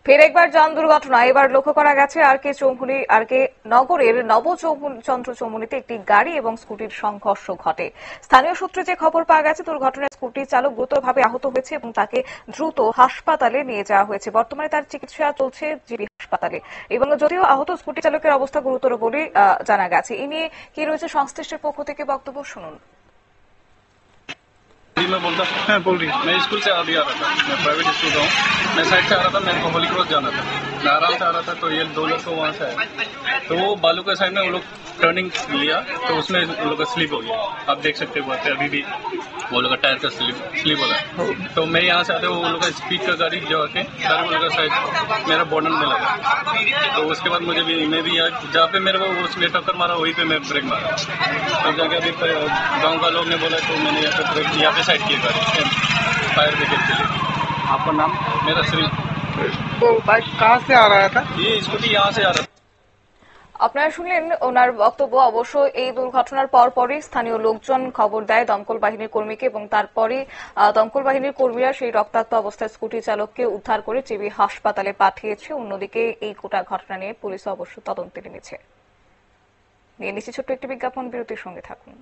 ফের একবার যান দুর্ঘটনা। এবার লক্ষ্য করা গেছে আরকে নগরের নবচন্দ্র চৌমুহনীতে একটি গাড়ি এবং স্কুটির সংঘর্ষ ঘটে। স্থানীয় সূত্রে যে খবর পাওয়া গেছে, দুর্ঘটনায় স্কুটির চালক গুরুতরভাবে আহত হয়েছে এবং তাকে দ্রুত হাসপাতালে নিয়ে যাওয়া হয়েছে। বর্তমানে তার চিকিৎসা চলছে জিবি হাসপাতালে এবং যদিও আহত স্কুটি চালকের অবস্থা গুরুতর বলে জানা গেছে। এ নিয়ে কি রয়েছে সংশ্লিষ্টের পক্ষ থেকে বক্তব্য শুনুন। मैं बोलता मैं बोल रही मैं स्कूल से अभी आ रहा था। मैं प्राइवेट स्कूल का हूँ। मैं साइड से आ रहा था, मेरे को होली क्रॉस जाना था। मैं आराम से आ रहा था तो ये दो लोग को वहाँ से आए, तो वो बालू के साइड में वो लोग टर्निंग लिया तो उसमें उन लोग का स्लिप हो गया। आप देख सकते हो अभी भी वो लोग का टायर का स्लिप हो रहा है। तो मैं यहाँ से आते वो लोग का स्पीड का गाड़ी जो आके वो लोग का साइड मेरा बॉर्डर में लगा। तो उसके बाद मैं भी जहाँ पे मेरे को उसने टक्कर मारा वहीं पे मैं ब्रेक मारा। तो जाके अभी गाँव का लोग ने बोला तो मैंने यहाँ पे साइड किया गाड़ी फायर ब्रिगेड के लिए। आपका नाम? मेरा श्री। तो बाइक कहाँ से आ रहा था? ये स्कूटी यहाँ से आ रहा था। আপনারা শুনলেন ওনার বক্তব্য। অবশ্য এই দুর্ঘটনার পরপরই স্থানীয় লোকজন খবর দেয় দমকল বাহিনীর কর্মীকে এবং তারপরে দমকল বাহিনীর কর্মীরা সেই রক্তাক্ত অবস্থায় স্কুটি চালককে উদ্ধার করে জিবি হাসপাতালে পাঠিয়েছে। অন্যদিকে এই গোটা ঘটনা নিয়ে পুলিশ অবশ্য তদন্তে নেমেছে। নিয়ে নিচ্ছি ছোট্ট একটি বিজ্ঞাপন, বিরতির সঙ্গে থাকুন।